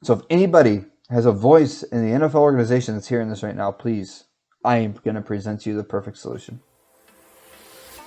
So if anybody has a voice in the NFL organization that's hearing this right now, please, I am going to present to you the perfect solution.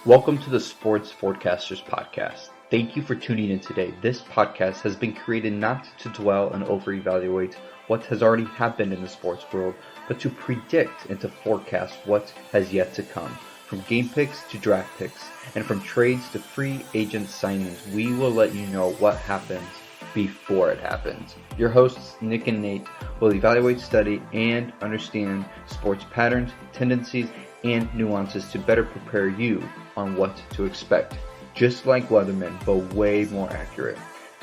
Welcome to the Sports Forecasters Podcast. Thank you for tuning in today. This podcast has been created not to dwell and over-evaluate what has already happened in the sports world, but to predict and to forecast what has yet to come. From game picks to draft picks, and from trades to free agent signings, we will let you know what happens before it happens. Your hosts, Nick and Nate, will evaluate, study, and understand sports patterns, tendencies, and nuances to better prepare you on what to expect. Just like weathermen, but way more accurate.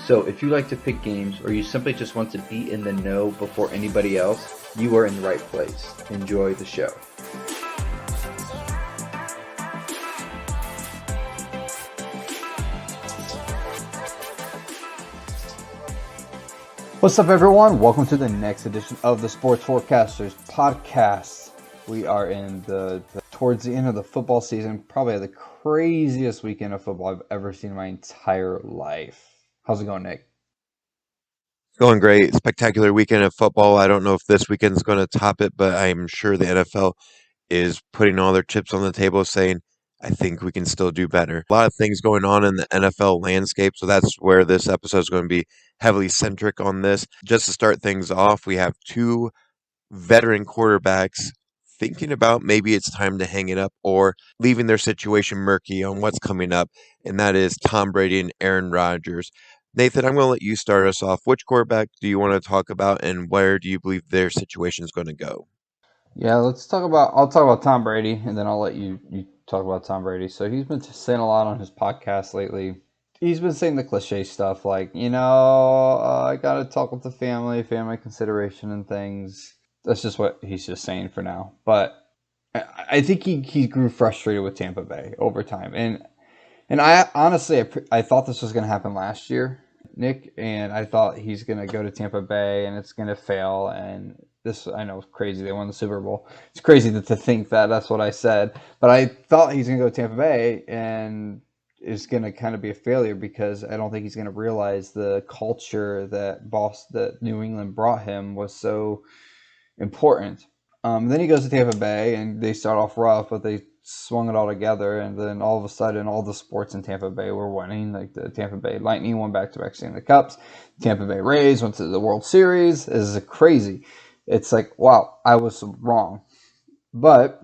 So if you like to pick games or you simply just want to be in the know before anybody else, you are in the right place. Enjoy the show. What's up, everyone? Welcome to the next edition of the Sports Forecasters Podcast. We are in towards the end of the football season, probably the craziest weekend of football I've ever seen in my entire life. How's it going, Nick? Going great. Spectacular weekend of football. I don't know if this weekend's going to top it, but I'm sure the NFL is putting all their chips on the table saying, I think we can still do better. A lot of things going on in the NFL landscape, so that's where this episode is going to be heavily centric on this. Just to start things off, we have two veteran quarterbacks thinking about maybe it's time to hang it up or leaving their situation murky on what's coming up, and that is Tom Brady and Aaron Rodgers. Nathan, I'm going to let you start us off. Which quarterback do you want to talk about, and where do you believe their situation is going to go? Yeah, I'll talk about Tom Brady, and then I'll let you talk about Tom Brady. So he's been saying a lot on his podcast lately. He's been saying the cliche stuff like, I got to talk with the family consideration and things. That's just what he's just saying for now. But I think he grew frustrated with Tampa Bay over time. And I honestly, I thought this was going to happen last year, Nick, and I thought he's going to go to Tampa Bay and it's going to fail. And this, I know, is crazy. They won the Super Bowl. It's crazy to think that that's what I said. But I thought he's going to go to Tampa Bay and is going to kind of be a failure because I don't think he's going to realize the culture that New England brought him was so important. Then he goes to Tampa Bay and they start off rough, but they swung it all together, and then all of a sudden all the sports in Tampa Bay were winning. Like the Tampa Bay Lightning won back-to-back Stanley Cups. Tampa Bay Rays went to the World Series. This is crazy. It's like, wow, I was wrong. But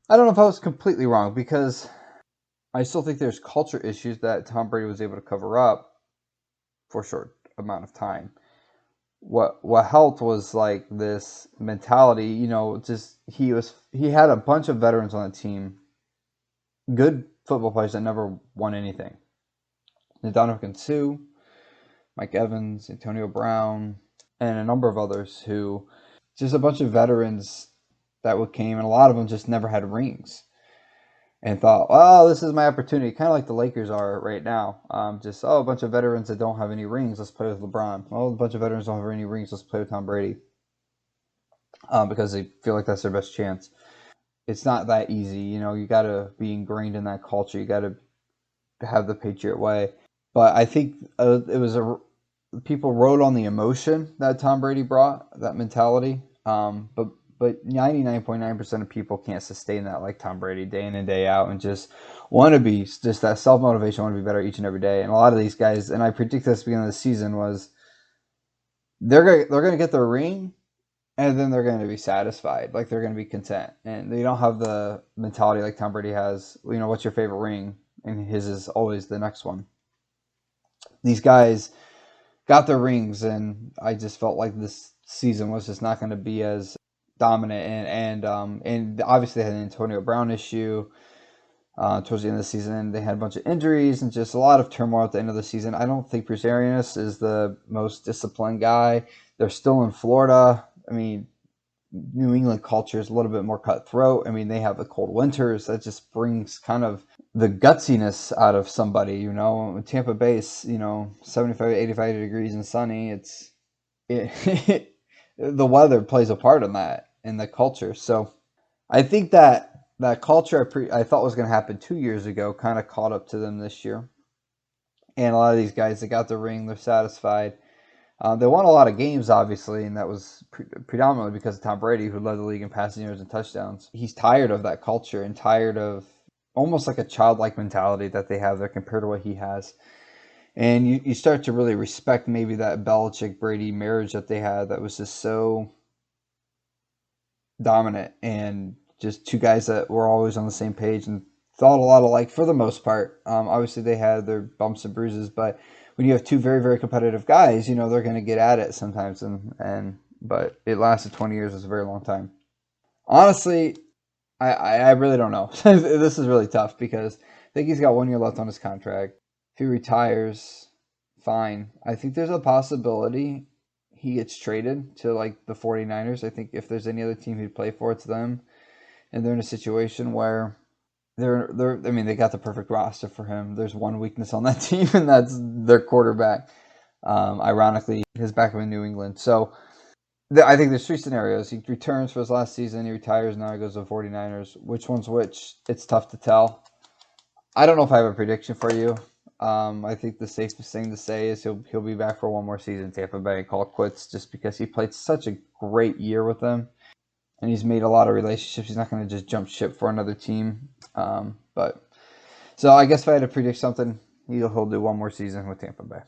I don't know if I was completely wrong because I still think there's culture issues that Tom Brady was able to cover up for a short amount of time. What helped was like this mentality, just he had a bunch of veterans on the team, good football players that never won anything. Ndamukong Suh, Mike Evans, Antonio Brown, and a number of others who just a bunch of veterans that came, and a lot of them just never had rings and thought, well, this is my opportunity, kind of like the Lakers are right now. A bunch of veterans that don't have any rings, let's play with LeBron. Well, a bunch of veterans don't have any rings, let's play with Tom Brady, because they feel like that's their best chance. It's not that easy. You got to be ingrained in that culture. You got to have the Patriot way. But I think people rode on the emotion that Tom Brady brought, that mentality. But 99.9% of people can't sustain that like Tom Brady day in and day out and just want to be, just that self-motivation, want to be better each and every day. And a lot of these guys, and I predicted this at the beginning of the season, was they're going to get their ring and then they're going to be satisfied. Like they're going to be content. And they don't have the mentality like Tom Brady has, what's your favorite ring? And his is always the next one. These guys got their rings, and I just felt like this season was just not going to be as dominant, and obviously they had an Antonio Brown issue towards the end of the season. They had a bunch of injuries and just a lot of turmoil at the end of the season. I don't think Bruce Arians is the most disciplined guy. They're still in Florida. I mean, New England culture is a little bit more cutthroat. I mean, they have the cold winters. That just brings kind of the gutsiness out of somebody, Tampa Bay is, 75, 85 degrees and sunny. The weather plays a part in that, in the culture. So I think that culture I thought was going to happen 2 years ago kind of caught up to them this year. And a lot of these guys, they got the ring, they're satisfied. They won a lot of games, obviously, and that was predominantly because of Tom Brady, who led the league in passing yards and touchdowns. He's tired of that culture and tired of almost like a childlike mentality that they have there compared to what he has. And you start to really respect maybe that Belichick-Brady marriage that they had that was just so dominant and just two guys that were always on the same page and thought a lot alike for the most part. Obviously, they had their bumps and bruises, but when you have two very, very competitive guys, they're going to get at it sometimes. But it lasted 20 years. It's a very long time. Honestly, I really don't know. This is really tough because I think he's got 1 year left on his contract. If he retires, fine. I think there's a possibility he gets traded to like the 49ers. I think if there's any other team he'd play for, it's them. And they're in a situation where they got the perfect roster for him. There's one weakness on that team, and that's their quarterback. Ironically, his backup in New England. So I think there's three scenarios. He returns for his last season, he retires, now he goes to the 49ers. Which one's which? It's tough to tell. I don't know if I have a prediction for you. I think the safest thing to say is he'll be back for one more season in Tampa Bay and call it quits just because he played such a great year with them. And he's made a lot of relationships. He's not going to just jump ship for another team. So I guess if I had to predict something, he'll do one more season with Tampa Bay.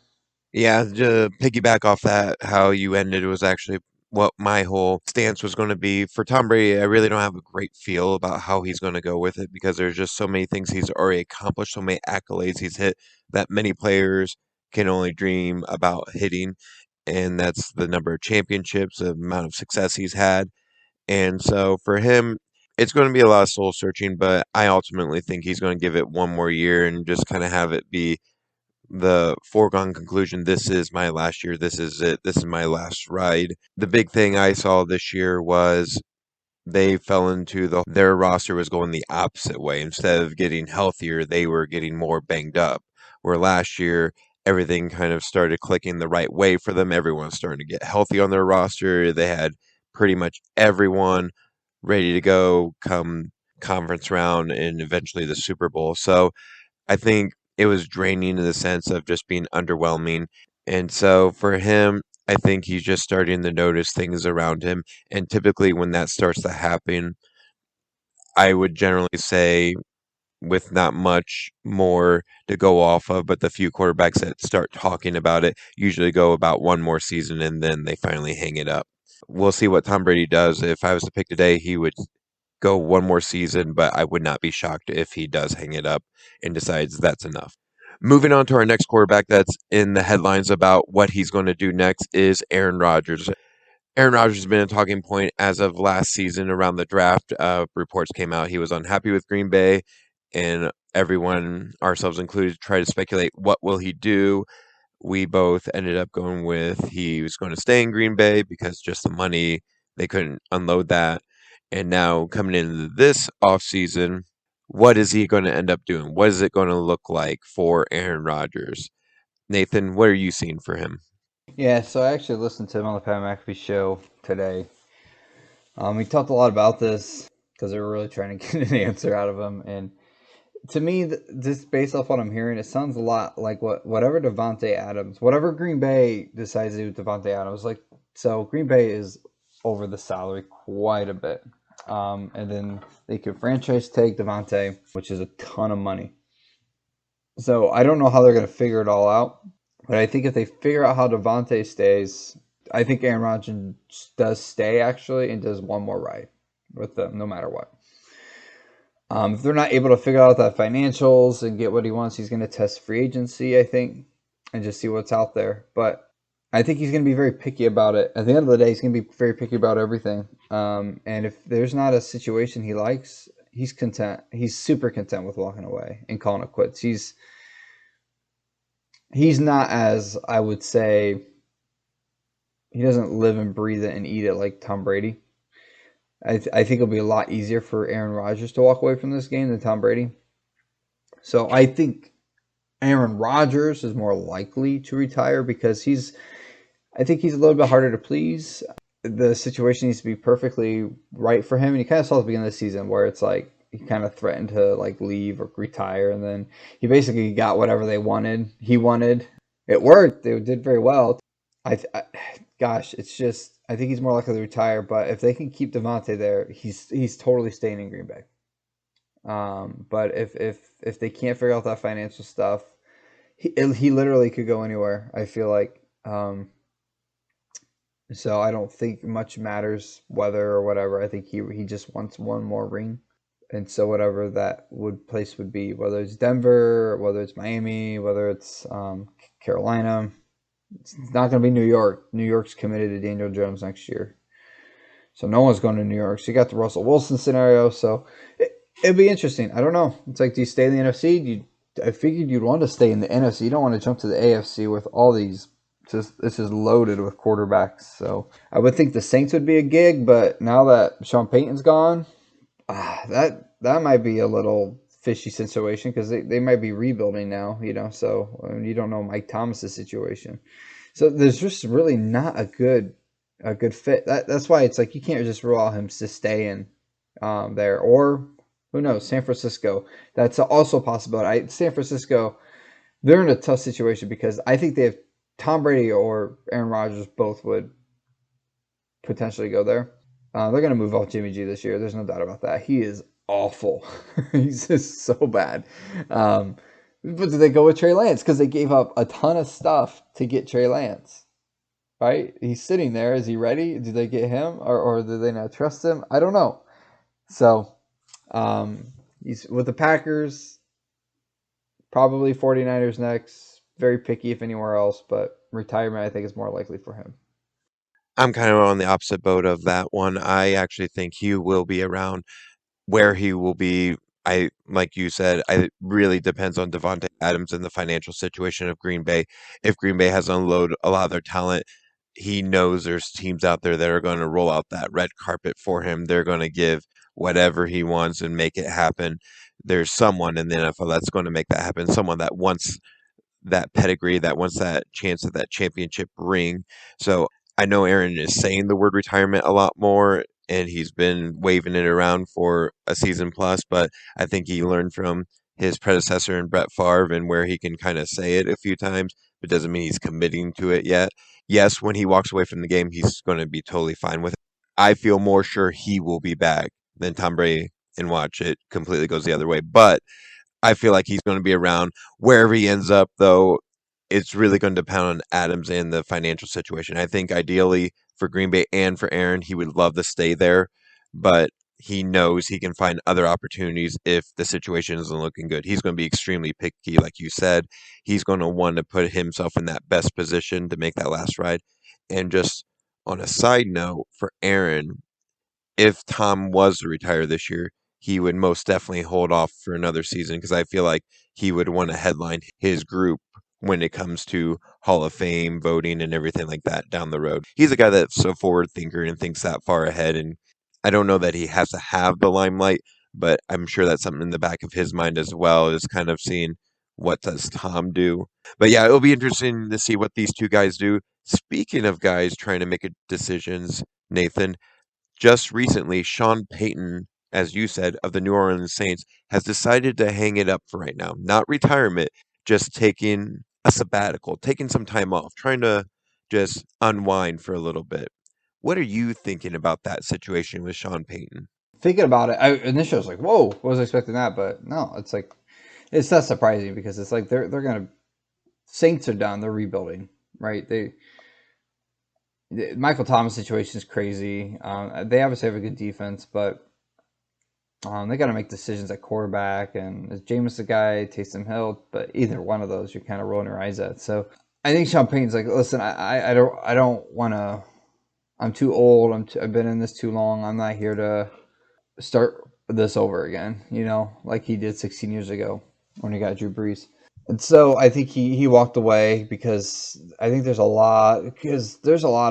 Yeah, to piggyback off that, how you ended was actually what my whole stance was going to be. For Tom Brady, I really don't have a great feel about how he's going to go with it because there's just so many things he's already accomplished, so many accolades he's hit that many players can only dream about hitting. And that's the number of championships, the amount of success he's had. And so for him, it's going to be a lot of soul searching, but I ultimately think he's going to give it one more year and just kind of have it be the foregone conclusion. This is my last year. This is it. This is my last ride. The big thing I saw this year was they fell into their roster was going the opposite way. Instead of getting healthier, they were getting more banged up. Where last year everything kind of started clicking the right way for them. Everyone was starting to get healthy on their roster. They had pretty much everyone ready to go come conference round and eventually the Super Bowl. So I think it was draining in the sense of just being underwhelming. And so for him, I think he's just starting to notice things around him. And typically, when that starts to happen, I would generally say, with not much more to go off of, but the few quarterbacks that start talking about it usually go about one more season and then they finally hang it up. We'll see what Tom Brady does. If I was to pick today, he would go one more season, but I would not be shocked if he does hang it up and decides that's enough. Moving on to our next quarterback that's in the headlines about what he's going to do next is Aaron Rodgers. Aaron Rodgers has been a talking point as of last season around the draft. Reports came out he was unhappy with Green Bay, and everyone, ourselves included, tried to speculate what will he do. We both ended up going with he was going to stay in Green Bay because just the money, they couldn't unload that. And now coming into this offseason, what is he going to end up doing? What is it going to look like for Aaron Rodgers? Nathan, what are you seeing for him? Yeah, so I actually listened to him on the Pat McAfee show today. We talked a lot about this because they were really trying to get an answer out of him. And to me, just based off what I'm hearing, it sounds a lot like whatever Devontae Adams, whatever Green Bay decides to do with Devontae Adams. So Green Bay is over the salary quite a bit. And then they could franchise tag Devontae, which is a ton of money. So I don't know how they're going to figure it all out. But I think if they figure out how Devontae stays, I think Aaron Rodgers does stay actually and does one more ride with them no matter what. If they're not able to figure out the financials and get what he wants, he's going to test free agency, I think, and just see what's out there. But I think he's going to be very picky about it. At the end of the day, he's going to be very picky about everything. And if there's not a situation he likes, he's content. He's super content with walking away and calling it quits. He's not, as I would say, he doesn't live and breathe it and eat it like Tom Brady. I think it'll be a lot easier for Aaron Rodgers to walk away from this game than Tom Brady. So I think Aaron Rodgers is more likely to retire because I think he's a little bit harder to please. The situation needs to be perfectly right for him. And you kind of saw at the beginning of the season where it's like he kind of threatened to like leave or retire. And then he basically got whatever he wanted. It worked. They did very well. Gosh, it's just I think he's more likely to retire. But if they can keep Devontae there, he's totally staying in Green Bay. But if they can't figure out that financial stuff, he literally could go anywhere. I feel like. So I don't think much matters whether or whatever. I think he just wants one more ring. And so whatever that place would be, whether it's Denver, whether it's Miami, whether it's Carolina, it's not going to be New York. New York's committed to Daniel Jones next year, so no one's going to New York. So you got the Russell Wilson scenario. So it'd be interesting. I don't know. It's like, do you stay in the NFC? I figured you'd want to stay in the NFC. You don't want to jump to the AFC with all these. It's just loaded with quarterbacks. So I would think the Saints would be a gig, but now that Sean Payton's gone, that might be a little fishy situation because they might be rebuilding now, so you don't know Mike Thomas's situation. So there's just really not a good fit. That's why it's like you can't just rule out him staying there, or who knows, San Francisco. That's also a possibility. San Francisco, they're in a tough situation because I think they have Tom Brady or Aaron Rodgers both would potentially go there. They're going to move off Jimmy G this year. There's no doubt about that. He is awful. He's just so bad. But do they go with Trey Lance? Because they gave up a ton of stuff to get Trey Lance. Right? He's sitting there. Is he ready? Do they get him? Or do they not trust him? I don't know. So he's with the Packers. Probably 49ers next. Very picky if anywhere else. But retirement, I think, is more likely for him. I'm kind of on the opposite boat of that one. I actually think he will be around. Where he will be, like you said, it really depends on Devontae Adams and the financial situation of Green Bay. If Green Bay has unloaded a lot of their talent, he knows there's teams out there that are going to roll out that red carpet for him. They're going to give whatever he wants and make it happen. There's someone in the NFL that's going to make that happen. Someone that wants that pedigree, that wants that chance at that championship ring. So I know Aaron is saying the word retirement a lot more, and he's been waving it around for a season plus, but I think he learned from his predecessor in Brett Favre and where he can kind of say it a few times, but doesn't mean he's committing to it yet. Yes, when he walks away from the game, he's going to be totally fine with it. I feel more sure he will be back than Tom Brady and watch it completely goes the other way. But I feel like he's going to be around. Wherever he ends up, though, it's really going to depend on Adams and the financial situation. I think ideally for Green Bay and for Aaron, he would love to stay there, but he knows he can find other opportunities if the situation isn't looking good. He's going to be extremely picky, like you said. He's going to want to put himself in that best position to make that last ride. And just on a side note, for Aaron, if Tom was to retire this year, he would most definitely hold off for another season because I feel like he would want to headline his group when it comes to Hall of Fame voting and everything like that down the road. He's a guy that's so forward thinker and thinks that far ahead. And I don't know that he has to have the limelight, but I'm sure that's something in the back of his mind as well, is kind of seeing what does Tom do. But yeah, it'll be interesting to see what these two guys do. Speaking of guys trying to make decisions, Nathan, just recently, Sean Payton, as you said, of the New Orleans Saints, has decided to hang it up for right now. Not retirement, just taking a sabbatical, taking some time off, trying to just unwind for a little bit. What are you thinking about that situation with Sean Payton? Thinking about it, initially I was like, "Whoa, was expecting that," but no, it's like it's not surprising because it's like they're gonna Saints are done, they're rebuilding, right? Michael Thomas situation is crazy. They obviously have a good defense, but they got to make decisions at quarterback. And is Jameis the guy? Taysom Hill? But either one of those, you're kind of rolling your eyes at. So I think Sean Payton's like, listen, I don't want to. I'm too old. I've been in this too long. I'm not here to start this over again. Like he did 16 years ago when he got Drew Brees. And so I think he walked away because I think there's a lot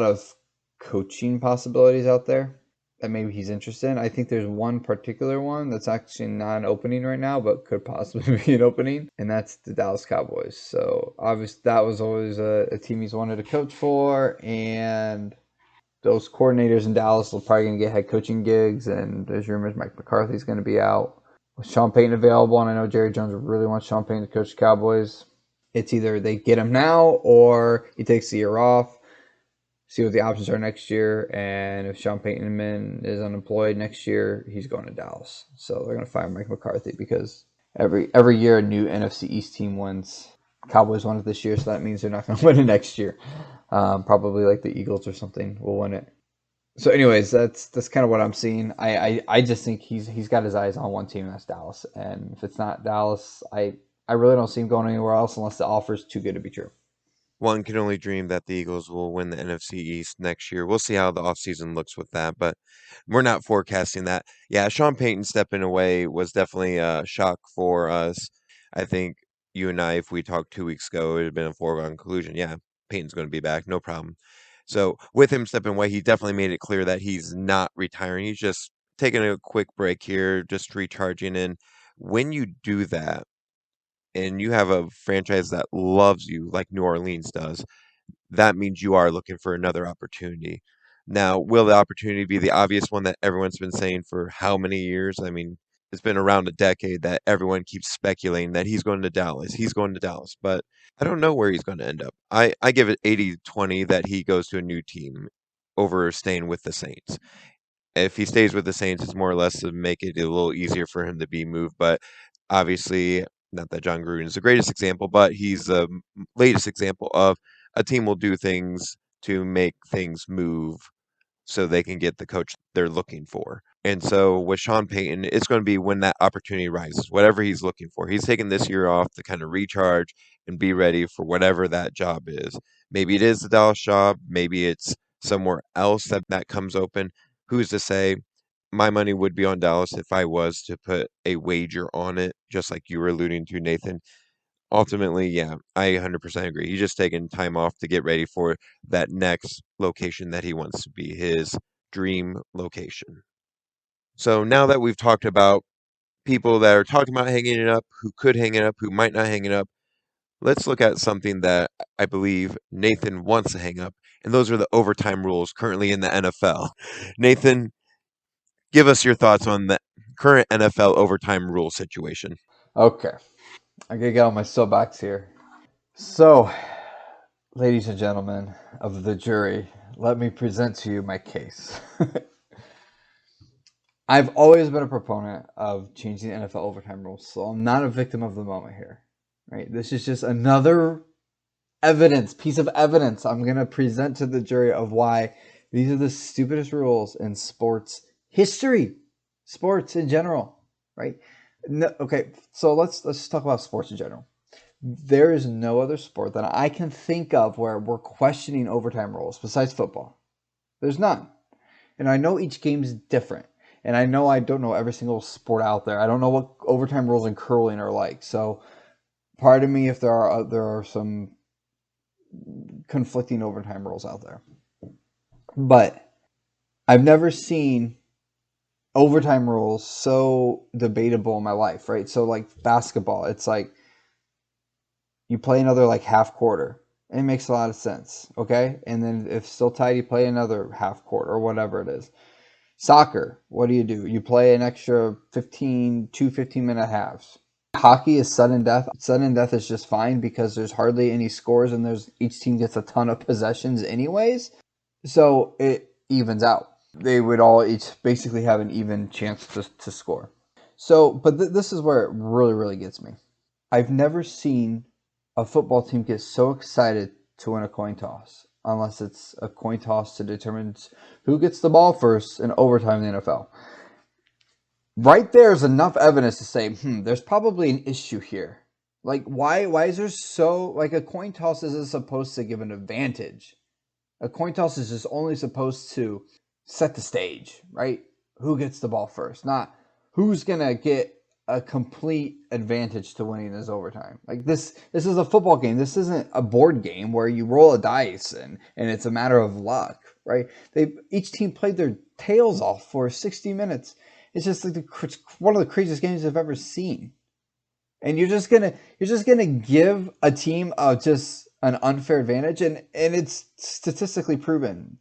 of coaching possibilities out there that maybe he's interested in. I think there's one particular one that's actually not an opening right now, but could possibly be an opening, and that's the Dallas Cowboys. So obviously that was always a team he's wanted to coach for, and those coordinators in Dallas are probably going to get head coaching gigs, and there's rumors Mike McCarthy's going to be out. With Sean Payton available, and I know Jerry Jones really wants Sean Payton to coach the Cowboys, it's either they get him now or he takes the year off. see what the options are next year. And if Sean Payton Then is unemployed next year, he's going to Dallas. So they're going to fire Mike McCarthy because every year a new NFC East team wins. Cowboys won it this year, so that means they're not going to win it next year. Probably like the Eagles or something will win it. So, anyways, that's kind of what I'm seeing. I just think he's got his eyes on one team, and that's Dallas. And if it's not Dallas, I really don't see him going anywhere else unless the offer's too good to be true. One can only dream that the Eagles will win the NFC East next year. We'll see how the offseason looks with that, but we're not forecasting that. Yeah, Sean Payton stepping away was definitely a shock for us. I think you and I, if we talked 2 weeks ago, it would have been a foregone conclusion. Yeah, Payton's going to be back, no problem. So with him stepping away, he definitely made it clear that he's not retiring. He's just taking a quick break here, just recharging. And when you do that, and you have a franchise that loves you like New Orleans does, that means you are looking for another opportunity. Now, will the opportunity be the obvious one that everyone's been saying for how many years? I mean, it's been around a decade that everyone keeps speculating that he's going to Dallas. He's going to Dallas, but I don't know where he's going to end up. I give it 80-20 that he goes to a new team over staying with the Saints. If he stays with the Saints, it's more or less to make it a little easier for him to be moved. But obviously, not that John Gruden is the greatest example, but he's the latest example of a team will do things to make things move so they can get the coach they're looking for. And so with Sean Payton, it's going to be when that opportunity rises, whatever he's looking for. He's taking this year off to kind of recharge and be ready for whatever that job is. Maybe it is the Dallas job, maybe it's somewhere else that comes open. Who's to say? My money would be on Dallas if I was to put a wager on it, just like you were alluding to, Nathan. Ultimately, yeah, I 100% agree. He's just taking time off to get ready for that next location that he wants to be his dream location. So now that we've talked about people that are talking about hanging it up, who could hang it up, who might not hang it up, let's look at something that I believe Nathan wants to hang up, and those are the overtime rules currently in the NFL. Nathan, give us your thoughts on the current NFL overtime rule situation. Okay, I gotta get on my soapbox here. So, ladies and gentlemen of the jury, let me present to you my case. I've always been a proponent of changing the NFL overtime rules, so I'm not a victim of the moment here. Right? This is just another piece of evidence I'm going to present to the jury of why these are the stupidest rules in sports history, sports in general, right? No, okay, so let's just talk about sports in general. There is no other sport that I can think of where we're questioning overtime rules besides football. There's none. And I know each game's different. And I know I don't know every single sport out there. I don't know what overtime rules in curling are like. So pardon me if there are some conflicting overtime rules out there. But I've never seen overtime rules so debatable in my life, right? So like basketball, it's like you play another like half quarter. And it makes a lot of sense, okay? And then if still tied, you play another half quarter or whatever it is. Soccer, what do? You play an extra 15-minute halves. Hockey is sudden death. Sudden death is just fine because there's hardly any scores and each team gets a ton of possessions anyways. So it evens out. They would all each basically have an even chance to score. So, but this is where it really, really gets me. I've never seen a football team get so excited to win a coin toss, unless it's a coin toss to determine who gets the ball first in overtime in the NFL. Right there is enough evidence to say, there's probably an issue here. Like, why is there like a coin toss isn't supposed to give an advantage. A coin toss is just only supposed to set the stage, right? Who gets the ball first, not who's going to get a complete advantage to winning this overtime. Like this is a football game. This isn't a board game where you roll a dice and it's a matter of luck, right? Each team played their tails off for 60 minutes. It's just like one of the craziest games I've ever seen. And you're just gonna give a team just an unfair advantage, and it's statistically proven.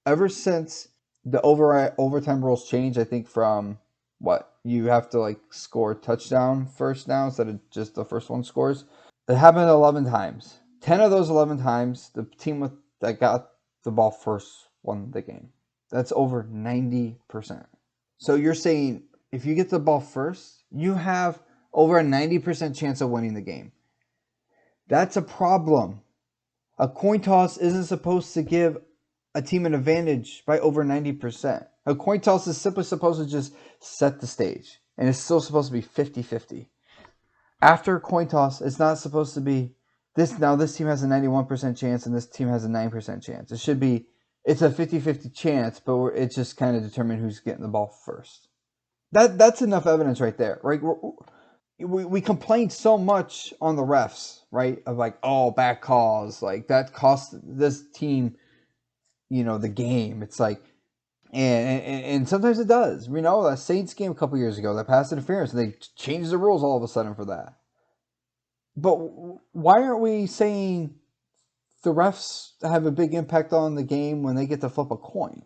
Ever since the overtime rules changed, I think from what you have to like score a touchdown first now instead of just the first one scores. It happened 11 times. 10 of those 11 times, the team that got the ball first won the game. That's over 90%. So you're saying if you get the ball first, you have over a 90% chance of winning the game. That's a problem. A coin toss isn't supposed to give a team an advantage by over 90%. A coin toss is simply supposed to just set the stage. And it's still supposed to be 50-50. After a coin toss, it's not supposed to be this. Now this team has a 91% chance and this team has a 9% chance. It should be, it's a 50-50 chance, but it's just kind of determined who's getting the ball first. That's enough evidence right there, right? We complain so much on the refs, right? Of like, oh, bad calls, like that cost this team, the game. It's like, and sometimes it does. We know that Saints game a couple years ago, that pass interference, they changed the rules all of a sudden for that. But why aren't we saying the refs have a big impact on the game when they get to flip a coin?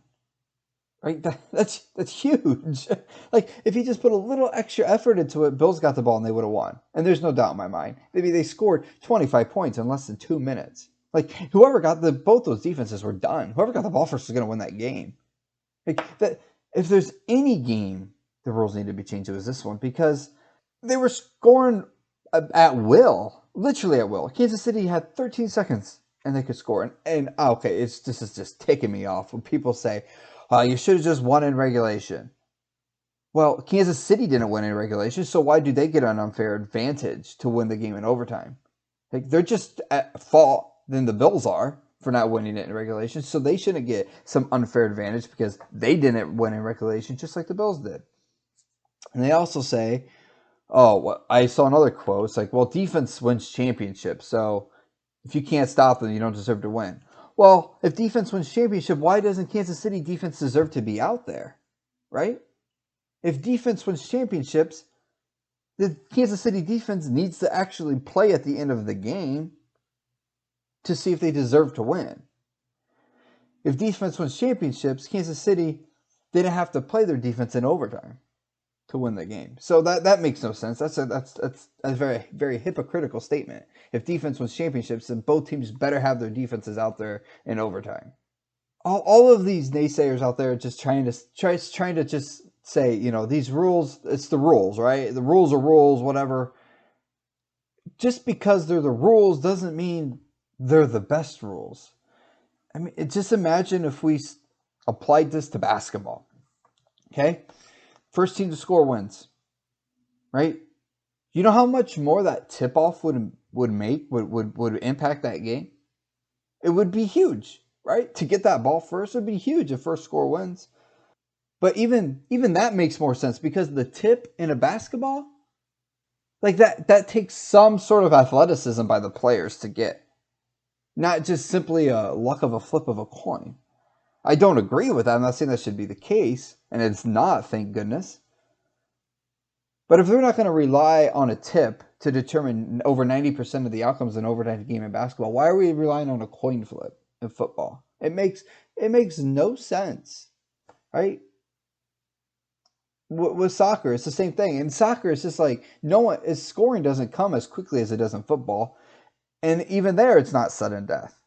Right? That's huge. Like, if he just put a little extra effort into it, Bills got the ball and they would have won. And there's no doubt in my mind. Maybe they scored 25 points in less than 2 minutes. Like, whoever got both those defenses were done. Whoever got the ball first was going to win that game. Like, that, if there's any game the rules need to be changed, it was this one, because they were scoring at will, literally at will. Kansas City had 13 seconds and they could score. And okay, this is just ticking me off when people say, you should have just won in regulation. Well, Kansas City didn't win in regulation, so why do they get an unfair advantage to win the game in overtime? Like, they're just at fault than the Bills are for not winning it in regulation, so they shouldn't get some unfair advantage because they didn't win in regulation just like the Bills did. And they also say, I saw another quote, it's like, well, defense wins championships, so if you can't stop them, you don't deserve to win. Well, if defense wins championship, why doesn't Kansas City defense deserve to be out there, right? If defense wins championships, the Kansas City defense needs to actually play at the end of the game to see if they deserve to win. If defense wins championships, Kansas City didn't have to play their defense in overtime to win the game. So that makes no sense. That's a very, very hypocritical statement. If defense wins championships, then both teams better have their defenses out there in overtime. All of these naysayers out there just trying to just say, these rules, it's the rules, right? The rules are rules, whatever. Just because they're the rules doesn't mean they're the best rules. I mean, just imagine if we applied this to basketball. Okay? First team to score wins, right? You know how much more that tip-off would impact that game? It would be huge, right? To get that ball first would be huge if first score wins. But even that makes more sense because the tip in a basketball, like that takes some sort of athleticism by the players to get. Not just simply a luck of a flip of a coin. I don't agree with that. I'm not saying that should be the case, and it's not, thank goodness. But if they're not going to rely on a tip to determine over 90% of the outcomes in an overtime game in basketball, why are we relying on a coin flip in football? It makes no sense, right? With soccer, it's the same thing. In soccer, it's just like scoring doesn't come as quickly as it does in football, and even there, it's not sudden death.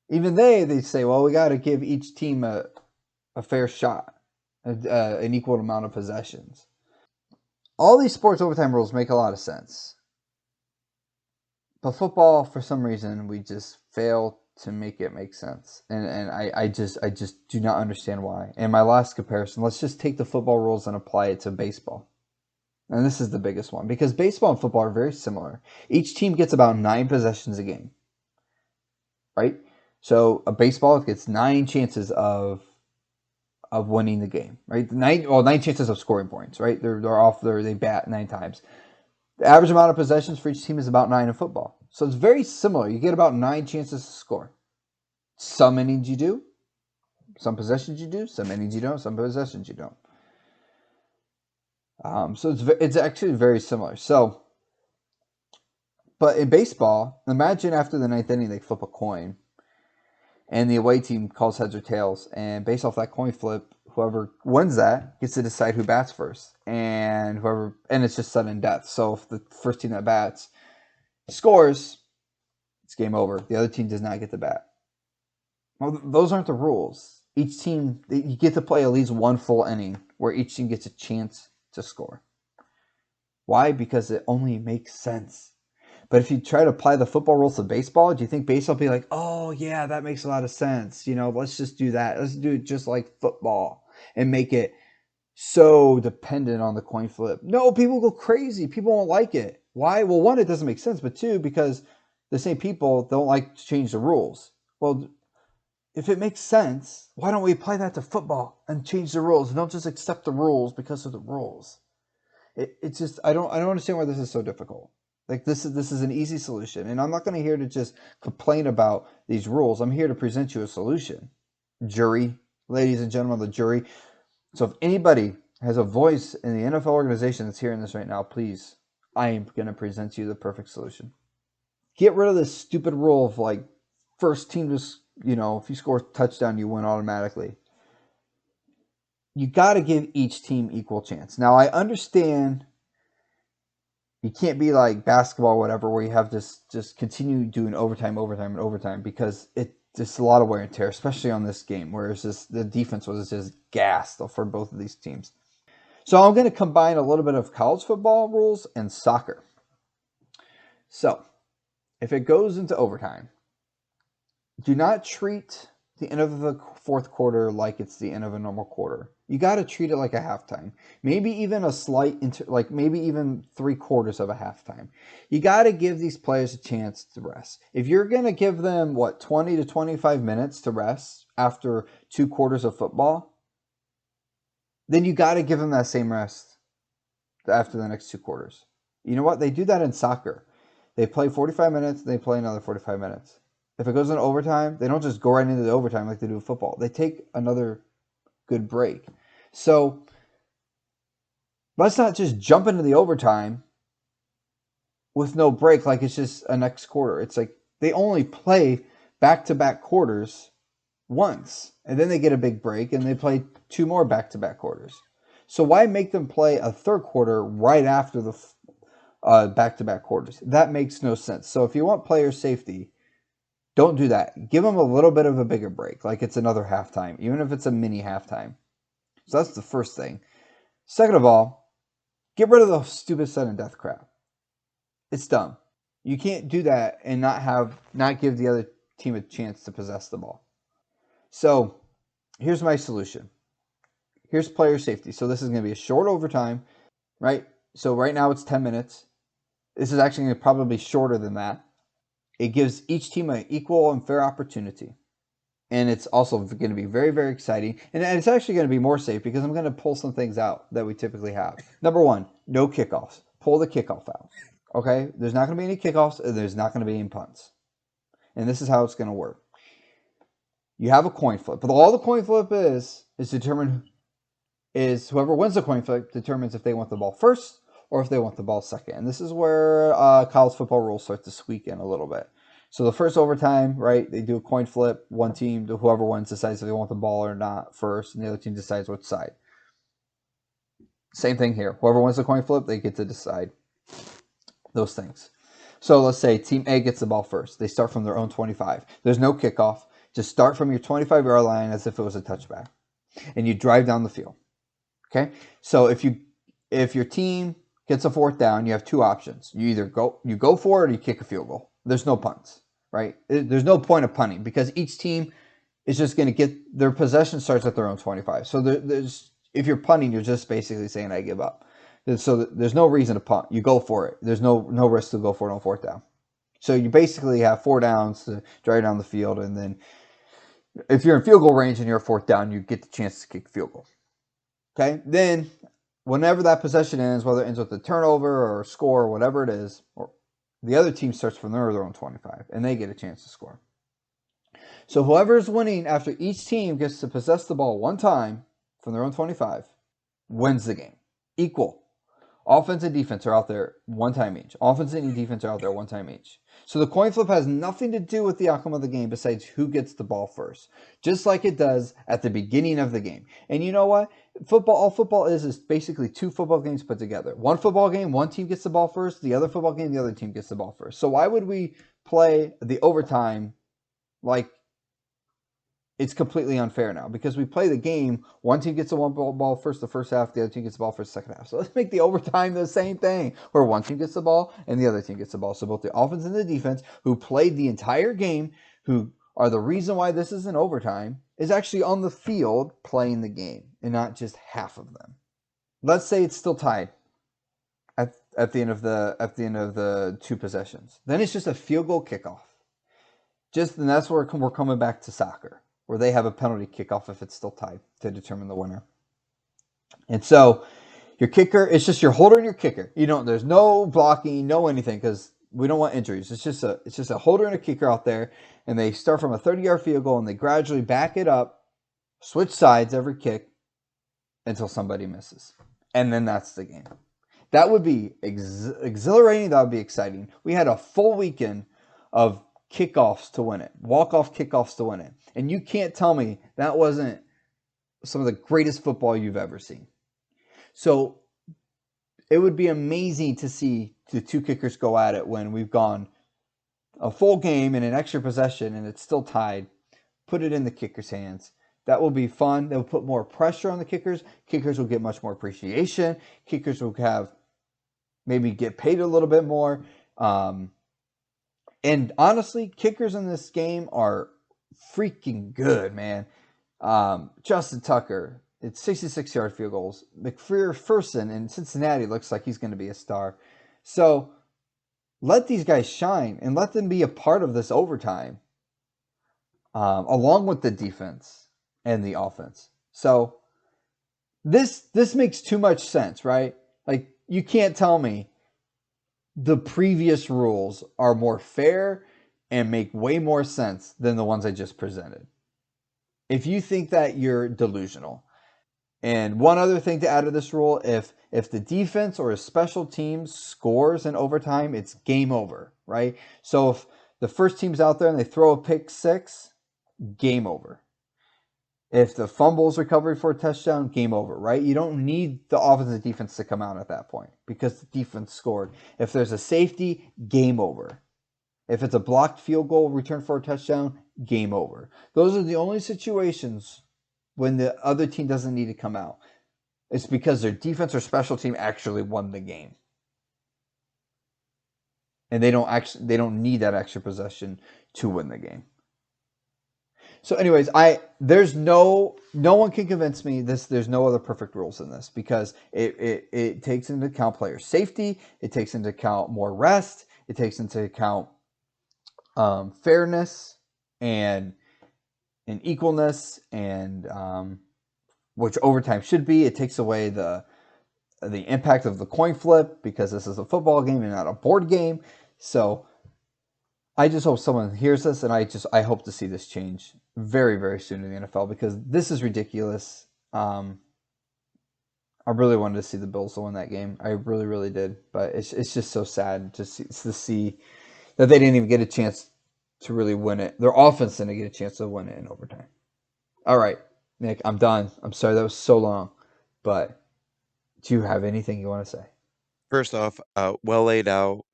Even they say, well, we got to give each team a fair shot, an equal amount of possessions. All these sports overtime rules make a lot of sense. But football, for some reason, we just fail to make it make sense. And I just do not understand why. And my last comparison, let's just take the football rules and apply it to baseball. And this is the biggest one. Because baseball and football are very similar. Each team gets about 9 possessions a game. Right? So a baseball gets 9 chances of winning the game, right? 9 chances of scoring points, right? They bat 9 times. The average amount of possessions for each team is about 9 in football. So it's very similar. You get about 9 chances to score. Some innings you do, some possessions you do, some innings you don't, some possessions you don't. So it's actually very similar. So, but in baseball, imagine after the 9th inning they flip a coin. And the away team calls heads or tails. And based off that coin flip, whoever wins that gets to decide who bats first. And it's just sudden death. So if the first team that bats scores, it's game over. The other team does not get the bat. Well, those aren't the rules. Each team, you get to play at least one full inning where each team gets a chance to score. Why? Because it only makes sense. But if you try to apply the football rules to baseball, do you think baseball will be like, oh, yeah, that makes a lot of sense. Let's just do that. Let's do it just like football and make it so dependent on the coin flip. No, people go crazy. People won't like it. Why? Well, one, it doesn't make sense. But two, because the same people don't like to change the rules. Well, if it makes sense, why don't we apply that to football and change the rules and don't just accept the rules because of the rules? It's just I don't understand why this is so difficult. Like this is an easy solution, and I'm not going to here to just complain about these rules. I'm here to present you a solution. Jury, ladies and gentlemen of the jury. So if anybody has a voice in the NFL organization that's hearing this right now, please, I am going to present you the perfect solution. Get rid of this stupid rule of like first team just, if you score a touchdown, you win automatically. You got to give each team equal chance. Now, I understand you can't be like basketball or whatever where you have just continue doing overtime because it's just a lot of wear and tear, especially on this game where it's just the defense was just gassed for both of these teams. So I'm going to combine a little bit of college football rules and soccer. So if it goes into overtime, do not treat the end of the fourth quarter like it's the end of a normal quarter. You got to treat it like a halftime. Maybe even a slight, maybe even 3/4 of a halftime. You got to give these players a chance to rest. If you're going to give them, 20 to 25 minutes to rest after 2 quarters of football, then you got to give them that same rest after the next 2 quarters. You know what? They do that in soccer. They play 45 minutes, they play another 45 minutes. If it goes into overtime, they don't just go right into the overtime like they do in football. They take another good break. So let's not just jump into the overtime with no break like it's just a next quarter. It's like they only play back-to-back quarters once, and then they get a big break, and they play 2 more back-to-back quarters. So why make them play a third quarter right after the back-to-back quarters? That makes no sense. So if you want player safety, don't do that. Give them a little bit of a bigger break, like it's another halftime, even if it's a mini halftime. So that's the first thing. Second of all, get rid of the stupid sudden death crap. It's dumb. You can't do that and not give the other team a chance to possess the ball. So here's my solution. Here's player safety. So this is going to be a short overtime, right? So right now it's 10 minutes. This is actually going to probably be shorter than that. It gives each team an equal and fair opportunity. And it's also going to be very, very exciting. And it's actually going to be more safe because I'm going to pull some things out that we typically have. Number one, no kickoffs. Pull the kickoff out. Okay? There's not going to be any kickoffs, and there's not going to be any punts. And this is how it's going to work. You have a coin flip. But all the coin flip is whoever wins the coin flip determines if they want the ball first or if they want the ball second. And this is where college football rules start to squeak in a little bit. So the first overtime, right, they do a coin flip. One team, whoever wins, decides if they want the ball or not first, and the other team decides which side. Same thing here. Whoever wins the coin flip, they get to decide those things. So let's say Team A gets the ball first. They start from their own 25. There's no kickoff. Just start from your 25-yard line as if it was a touchback. And you drive down the field. Okay? So if your team gets a fourth down, you have 2 options. You either go for it or you kick a field goal. There's no punts, right? There's no point of punting because each team is just going to get their possession starts at their own 25. So if you're punting, you're just basically saying I give up. So there's no reason to punt. You go for it. There's no risk to go for it on fourth down. So you basically have 4 downs to drive down the field, and then if you're in field goal range and you're a fourth down, you get the chance to kick field goal. Okay? Then whenever that possession ends, whether it ends with a turnover or a score or whatever it is, or the other team starts from their own 25, and they get a chance to score. So whoever's winning after each team gets to possess the ball one time from their own 25 wins the game. Equal. Offense and defense are out there one time each. Offense and defense are out there one time each. So the coin flip has nothing to do with the outcome of the game besides who gets the ball first. Just like it does at the beginning of the game. And you know what? All football is basically 2 football games put together. One football game, one team gets the ball first. The other football game, the other team gets the ball first. So why would we play the overtime like it's completely unfair now because we play the game. One team gets the one ball first the first half, the other team gets the ball first the second half. So let's make the overtime the same thing, where one team gets the ball and the other team gets the ball. So both the offense and the defense, who played the entire game, who are the reason why this is an overtime, is actually on the field playing the game, and not just half of them. Let's say it's still tied at the end of the two possessions. Then it's just a field goal kickoff. And that's where we're coming back to soccer, where they have a penalty kickoff if it's still tied to determine the winner. And so your kicker, it's just your holder and your kicker. There's no blocking, no anything, because we don't want injuries. It's just a holder and a kicker out there, and they start from a 30-yard field goal and they gradually back it up, switch sides every kick until somebody misses. And then that's the game. That would be exhilarating. That would be exciting. We had a full weekend of kickoffs to win it, walk-off kickoffs to win it. And you can't tell me that wasn't some of the greatest football you've ever seen. So it would be amazing to see the two kickers go at it when we've gone a full game and an extra possession and it's still tied. Put it in the kicker's hands. That will be fun. They'll put more pressure on the kickers. Kickers will get much more appreciation. Kickers will maybe get paid a little bit more. And honestly, kickers in this game are freaking good, man. Justin Tucker, it's 66-yard field goals. McPherson in Cincinnati looks like he's going to be a star. So let these guys shine and let them be a part of this overtime, along with the defense and the offense. So this makes too much sense, right? Like, you can't tell me the previous rules are more fair and make way more sense than the ones I just presented. If you think that, you're delusional. And one other thing to add to this rule, if the defense or a special team scores in overtime, it's game over, right? So if the first team's out there and they throw a pick six, game over. If the fumble's recovery for a touchdown, game over, right? You don't need the offense and defense to come out at that point because the defense scored. If there's a safety, game over. If it's a blocked field goal return for a touchdown, game over. Those are the only situations when the other team doesn't need to come out. It's because their defense or special team actually won the game. And they don't need that extra possession to win the game. So anyways, there's no one can convince me there's no other perfect rules in this, because it takes into account player safety, it takes into account more rest, it takes into account fairness and equalness, and which overtime should be. It takes away the impact of the coin flip, because this is a football game and not a board game. So I just hope someone hears this, and I hope to see this change very, very soon in the NFL, because this is ridiculous. I really wanted to see the Bills win that game. I really, really did. But it's just so sad to see that they didn't even get a chance to really win it. Their offense didn't get a chance to win it in overtime. All right, Nick, I'm done. I'm sorry that was so long. But do you have anything you want to say? First off, well laid out.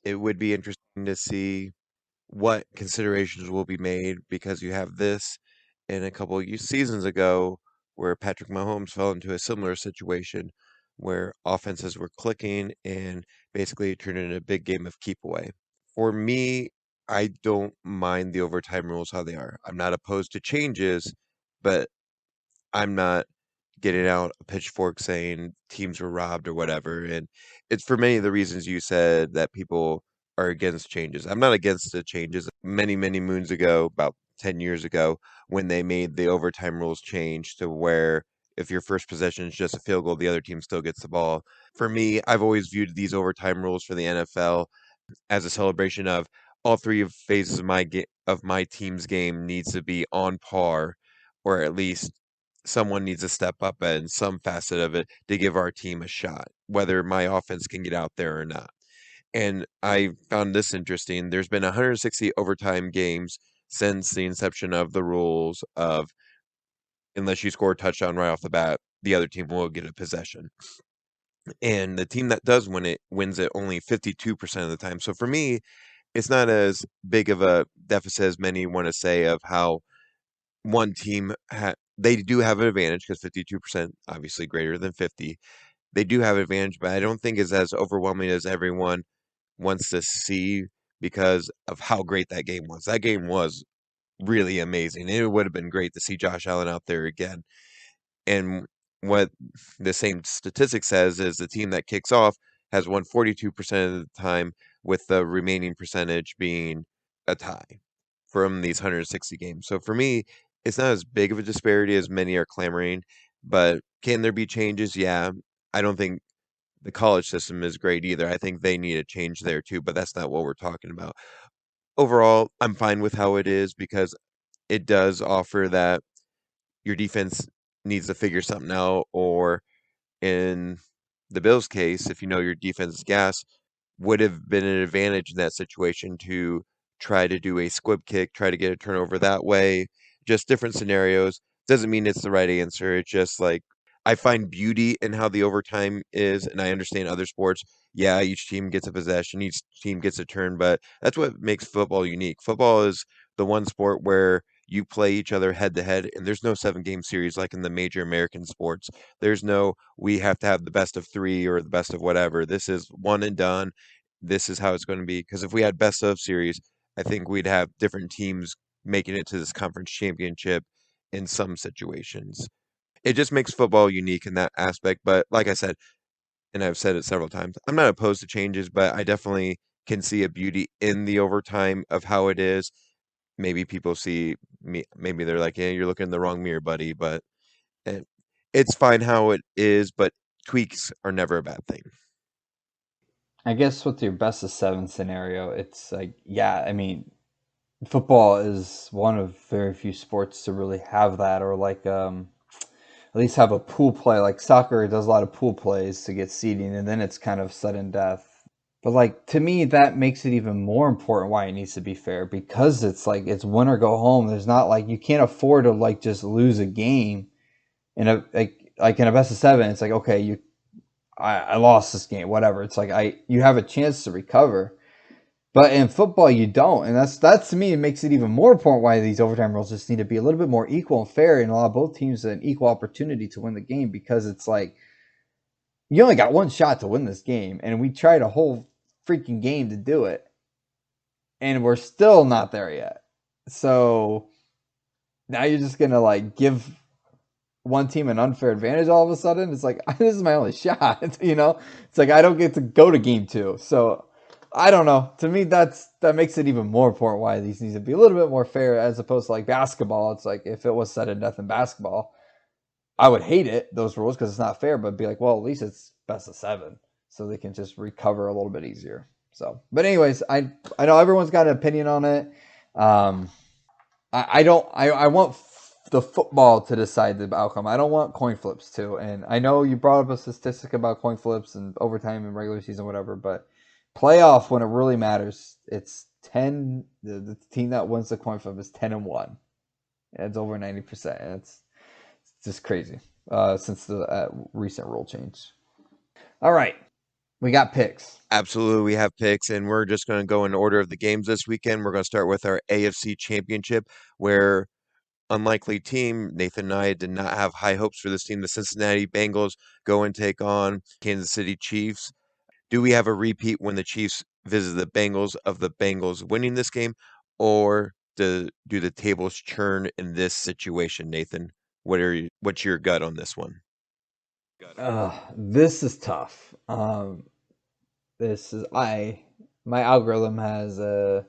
It would be interesting to see what considerations will be made, because you have this in a couple of seasons ago where Patrick Mahomes fell into a similar situation where offenses were clicking and basically turned into a big game of keep away. For me, I don't mind the overtime rules how they are. I'm not opposed to changes, but I'm not getting out a pitchfork saying teams were robbed or whatever. And it's for many of the reasons you said that people are against changes. I'm not against the changes. Many, many moons ago, about 10 years ago, when they made the overtime rules change to where if your first possession is just a field goal, the other team still gets the ball. For me, I've always viewed these overtime rules for the NFL as a celebration of all three of phases of my team's game needs to be on par, or at least someone needs to step up in some facet of it to give our team a shot, whether my offense can get out there or not. And I found this interesting. There's been 160 overtime games since the inception of the rules of, unless you score a touchdown right off the bat, the other team will get a possession. And the team that does win it wins it only 52% of the time. So for me, it's not as big of a deficit as many want to say of how one team they do have an advantage because 52% obviously greater than 50. They do have an advantage, but I don't think it's as overwhelming as everyone wants to see because of how great that game was. That game was really amazing. It would have been great to see Josh Allen out there again. And what the same statistic says is the team that kicks off has won 42% of the time, with the remaining percentage being a tie from these 160 games. So for me, it's not as big of a disparity as many are clamoring, but can there be changes? Yeah. I don't think the college system is great either. I think they need a change there too, but that's not what we're talking about. Overall, I'm fine with how it is because it does offer that your defense needs to figure something out, or in the Bills' case, if you know your defense is gas, would have been an advantage in that situation to try to do a squib kick, try to get a turnover that way. Just different scenarios. Doesn't mean it's the right answer. It's just like I find beauty in how the overtime is, and I understand other sports. Yeah, each team gets a possession, each team gets a turn, but that's what makes football unique. Football is the one sport where you play each other head to head, and there's no 7 game series like in the major American sports. There's no we have to have the best of 3 or the best of whatever. This is one and done. This is how it's going to be. Because if we had best of series, I think we'd have different teams making it to this conference championship in some situations. It just makes football unique in that aspect. But like I said, and I've said it several times, I'm not opposed to changes, but I definitely can see a beauty in the overtime of how it is. Maybe people see me, maybe they're like, yeah, you're looking in the wrong mirror, buddy. But eh, it's fine how it is, but tweaks are never a bad thing. I guess with your best of 7 scenario, it's like, yeah, I mean, football is one of very few sports to really have that, or like at least have a pool play. Like soccer does a lot of pool plays to get seeding, and then it's kind of sudden death. But like to me, that makes it even more important why it needs to be fair, because it's like it's win or go home. There's not like you can't afford to like just lose a game in a like in a best of 7. It's like, okay, I lost this game, whatever. It's like you have a chance to recover. But in football, you don't, and that's to me, it makes it even more important why these overtime rules just need to be a little bit more equal and fair, and allow both teams an equal opportunity to win the game. Because it's like you only got one shot to win this game, and we tried a whole freaking game to do it, and we're still not there yet. So now you're just gonna like give one team an unfair advantage all of a sudden. It's like this is my only shot, you know. It's like I don't get to go to game 2, so I don't know. To me, that makes it even more important why these need to be a little bit more fair, as opposed to like basketball. It's like if it was sudden death in basketball, I would hate it, those rules, because it's not fair. But be like, well, at least it's best of 7, so they can just recover a little bit easier. So, but anyways, I know everyone's got an opinion on it. I don't. I want the football to decide the outcome. I don't want coin flips too. And I know you brought up a statistic about coin flips and overtime and regular season, whatever. But playoff, when it really matters, it's 10. The team that wins the coin flip is 10-1. It's over 90%. And it's just crazy since the recent rule change. All right, we got picks. Absolutely, we have picks, and we're just going to go in order of the games this weekend. We're going to start with our AFC Championship, where unlikely team, Nathan and I did not have high hopes for this team. The Cincinnati Bengals go and take on Kansas City Chiefs. Do we have a repeat when the Chiefs visit the Bengals of the Bengals winning this game, or do the tables churn in this situation, Nathan? What's your gut on this one? This is tough. This is my algorithm has an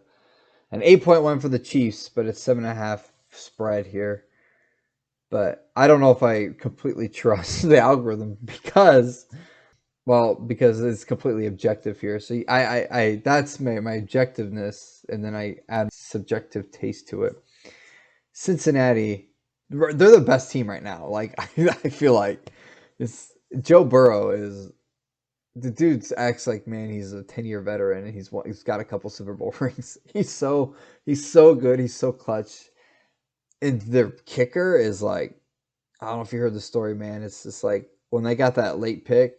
8.1 for the Chiefs, but it's 7.5 spread here. But I don't know if I completely trust the algorithm because it's completely objective here. So I that's my objectiveness, and then I add subjective taste to it. Cincinnati, they're the best team right now. Like I feel like Joe Burrow is the dude acts like, man, he's a 10-year veteran, and he's got a couple Super Bowl rings. He's so good. He's so clutch. And their kicker is like, I don't know if you heard the story, man. It's just like when they got that late pick,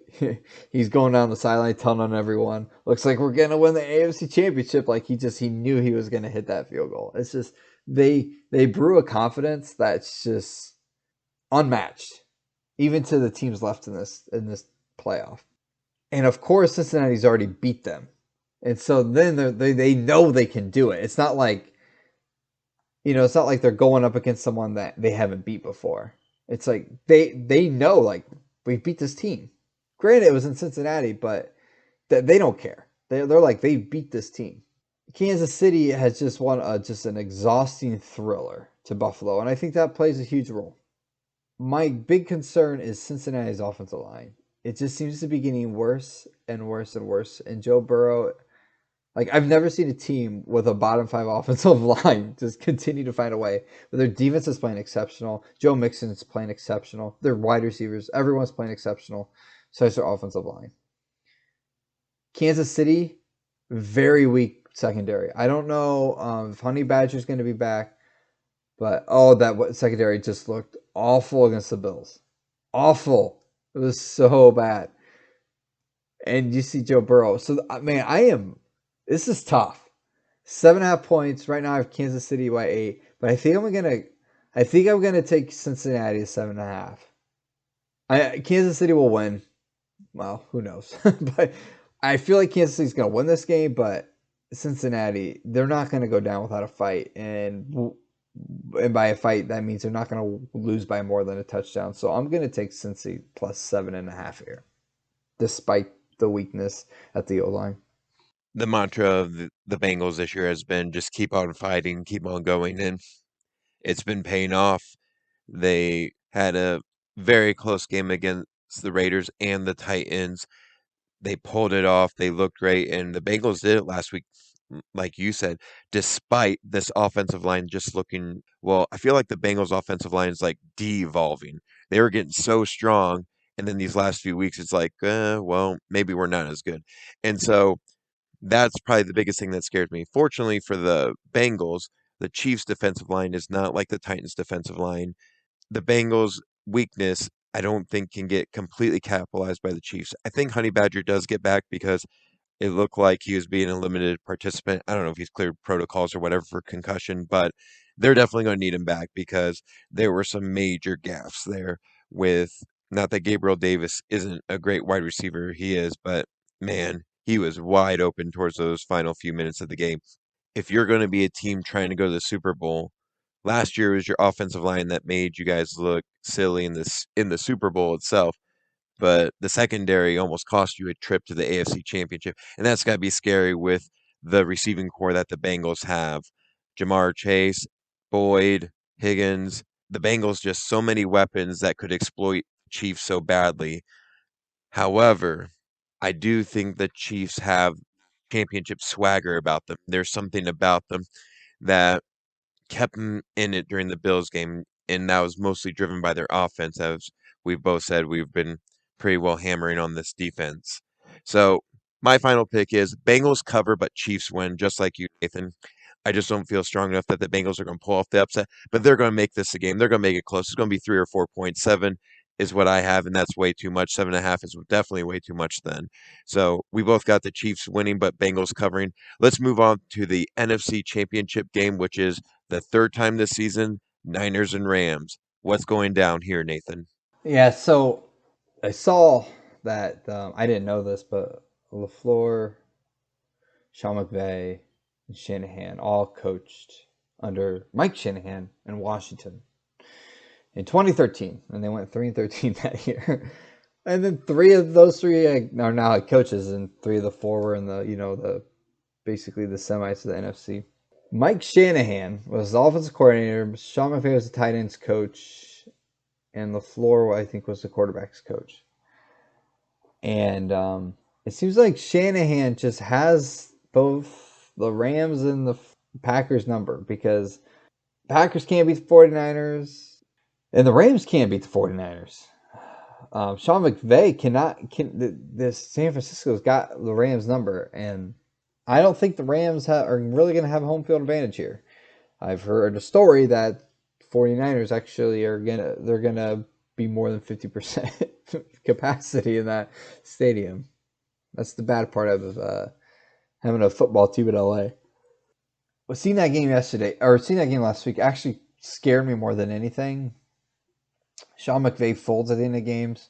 he's going down the sideline telling on everyone, looks like we're gonna win the AFC Championship. Like he knew he was gonna hit that field goal. It's just they brew a confidence that's just unmatched, even to the teams left in this playoff. And of course, Cincinnati's already beat them, and so then they know they can do it. It's not like it's not like they're going up against someone that they haven't beat before. It's like they know like we beat this team. Granted, it was in Cincinnati, but they don't care. They're like they beat this team. Kansas City has just won just an exhausting thriller to Buffalo, and I think that plays a huge role. My big concern is Cincinnati's offensive line. It just seems to be getting worse and worse and worse. And Joe Burrow, like I've never seen a team with a bottom 5 offensive line just continue to find a way. But their defense is playing exceptional. Joe Mixon is playing exceptional. Their wide receivers, everyone's playing exceptional. So it's their offensive line. Kansas City, very weak secondary. I don't know if Honey Badger's going to be back, but that secondary just looked awful against the Bills. Awful. It was so bad. And you see Joe Burrow. So, man, this is tough. 7.5 points. Right now I have Kansas City by 8. But I think I'm gonna take Cincinnati to 7.5. Kansas City will win. Well, who knows? But I feel like Kansas City's gonna win this game, but Cincinnati, they're not gonna go down without a fight. And by a fight, that means they're not gonna lose by more than a touchdown. So I'm gonna take Cincy plus 7.5 here, despite the weakness at the O-line. The mantra of the Bengals this year has been just keep on fighting, keep on going, and it's been paying off. They had a very close game against the Raiders and the Titans. They pulled it off. They looked great, and the Bengals did it last week, like you said, despite this offensive line just looking well. I feel like the Bengals offensive line is like de-evolving. They were getting so strong, and then these last few weeks, it's like, well, maybe we're not as good. And so that's probably the biggest thing that scares me. Fortunately for the Bengals, the Chiefs' defensive line is not like the Titans' defensive line. The Bengals' weakness, I don't think, can get completely capitalized by the Chiefs. I think Honey Badger does get back because it looked like he was being a limited participant. I don't know if he's cleared protocols or whatever for concussion, but they're definitely going to need him back because there were some major gaffes there with, not that Gabriel Davis isn't a great wide receiver, he is, but man, he was wide open towards those final few minutes of the game. If you're going to be a team trying to go to the Super Bowl, last year was your offensive line that made you guys look silly in the Super Bowl itself, but the secondary almost cost you a trip to the AFC Championship, and that's got to be scary with the receiving core that the Bengals have. Jamar Chase, Boyd, Higgins, the Bengals just so many weapons that could exploit Chiefs so badly. However, I do think the Chiefs have championship swagger about them. There's something about them that kept them in it during the Bills game, and that was mostly driven by their offense. As we've both said, we've been pretty well hammering on this defense. So my final pick is Bengals cover, but Chiefs win, just like you, Nathan. I just don't feel strong enough that the Bengals are going to pull off the upset, but they're going to make this a game. They're going to make it close. It's going to be 3 or 4 points. 7 is what I have, and that's way too much. 7.5 is definitely way too much then. So we both got the Chiefs winning, but Bengals covering. Let's move on to the NFC Championship game, which is the third time this season, Niners and Rams. What's going down here, Nathan? Yeah, so I saw that I didn't know this, but LaFleur, Sean McVay, and Shanahan all coached under Mike Shanahan in Washington in 2013, and they went 3-13 that year. And then those three are now head coaches, and 3 of the 4 were in the basically the semis to the NFC. Mike Shanahan was the offensive coordinator. Sean McVay was the tight ends coach, and LaFleur, I think, was the quarterbacks coach. And it seems like Shanahan just has both the Rams and the Packers number, because Packers can't beat the 49ers, and the Rams can't beat the 49ers. Sean McVay this San Francisco's got the Rams number, and I don't think the Rams are really going to have home field advantage here. I've heard a story that 49ers actually they're gonna be more than 50% capacity in that stadium. That's the bad part of having a football team in LA. seeing that game yesterday, or seeing that game last week, actually scared me more than anything. Sean McVay folds at the end of games.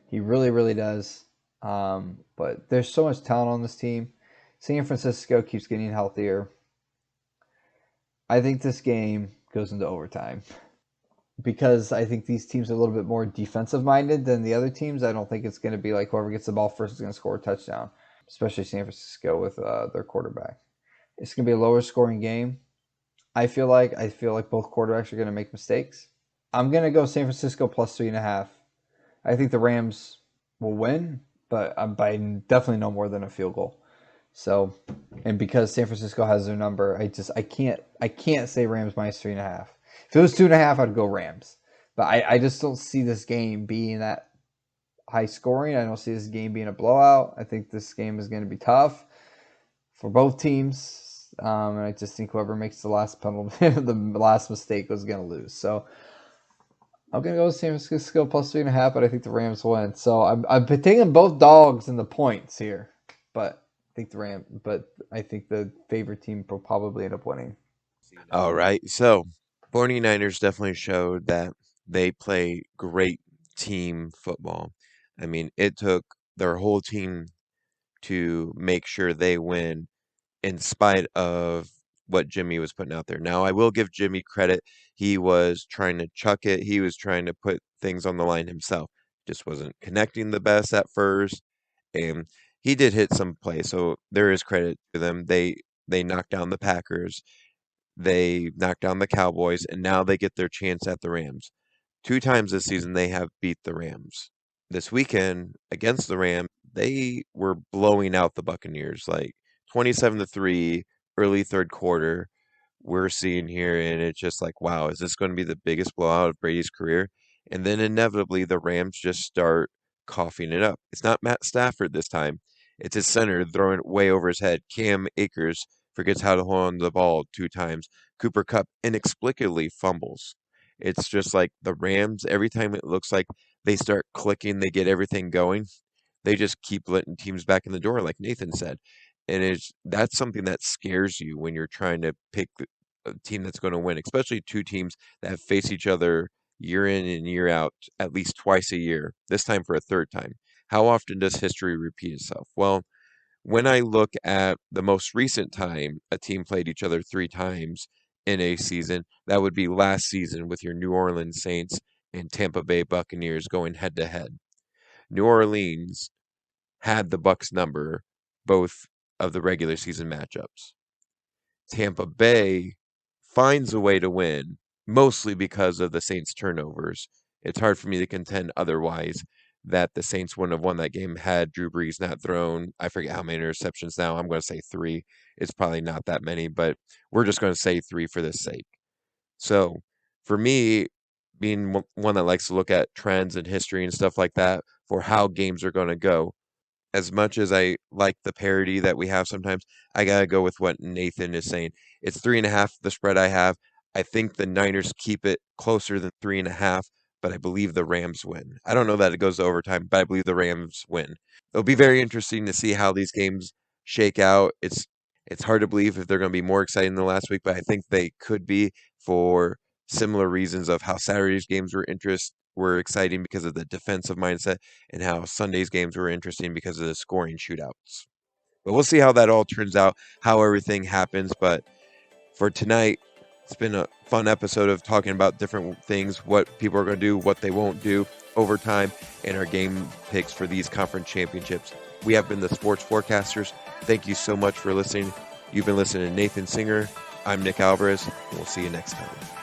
He really, really does. But there's so much talent on this team. San Francisco keeps getting healthier. I think this game goes into overtime because I think these teams are a little bit more defensive minded than the other teams. I don't think it's going to be like whoever gets the ball first is going to score a touchdown, especially San Francisco with their quarterback. It's going to be a lower scoring game. I feel like both quarterbacks are going to make mistakes. I'm going to go San Francisco plus 3.5. I think the Rams will win, but by definitely no more than a field goal. So, and because San Francisco has their number, I can't say Rams minus 3.5. If it was 2.5, I'd go Rams. But I just don't see this game being that high scoring. I don't see this game being a blowout. I think this game is going to be tough for both teams. And I just think whoever makes the last penalty, the last mistake, was going to lose. So I'm going to go with San Francisco plus 3.5, but I think the Rams win. So I'm taking both dogs in the points here, but I think the favorite team will probably end up winning. All right. So 49ers definitely showed that they play great team football. I mean, it took their whole team to make sure they win in spite of what Jimmy was putting out there. Now, I will give Jimmy credit. He was trying to chuck it. He was trying to put things on the line himself. Just wasn't connecting the best at first. And he did hit some plays, so there is credit to them. They knocked down the Packers. They knocked down the Cowboys, and now they get their chance at the Rams. 2 times this season they have beat the Rams. This weekend against the Rams, they were blowing out the Buccaneers like 27-3 early third quarter. We're seeing here, and it's just like, wow, is this going to be the biggest blowout of Brady's career? And then inevitably the Rams just start coughing it up. It's not Matt Stafford this time. It's his center throwing it way over his head. Cam Akers forgets how to hold on to the ball 2 times. Cooper Kupp inexplicably fumbles. It's just like the Rams, every time it looks like they start clicking, they get everything going, they just keep letting teams back in the door, like Nathan said. And that's something that scares you when you're trying to pick a team that's going to win, especially 2 teams that face each other year in and year out, at least twice a year, this time for a 3rd time. How often does history repeat itself? Well, when I look at the most recent time a team played each other 3 times in a season, that would be last season with your New Orleans Saints and Tampa Bay Buccaneers going head to head. New Orleans had the Bucks number both of the regular season matchups. Tampa Bay finds a way to win, mostly because of the Saints' turnovers. It's hard for me to contend otherwise that the Saints wouldn't have won that game had Drew Brees not thrown, I forget how many interceptions now. I'm going to say 3. It's probably not that many, but we're just going to say 3 for this sake. So for me, being one that likes to look at trends and history and stuff like that for how games are going to go, as much as I like the parity that we have sometimes, I gotta go with what Nathan is saying. It's 3.5, the spread I have. I think the Niners keep it closer than 3.5, but I believe the Rams win. I don't know that it goes to overtime, but I believe the Rams win. It'll be very interesting to see how these games shake out. It's hard to believe if they're going to be more exciting than last week, but I think they could be for similar reasons of how Saturday's games were exciting because of the defensive mindset, and how Sunday's games were interesting because of the scoring shootouts. But we'll see how that all turns out, how everything happens. But for tonight, it's been a fun episode of talking about different things, what people are going to do, what they won't do, overtime, and our game picks for these conference championships. We have been the Sports Forecasters. Thank you so much for listening. You've been listening to Nathan Singer. I'm Nick Alvarez, and we'll see you next time.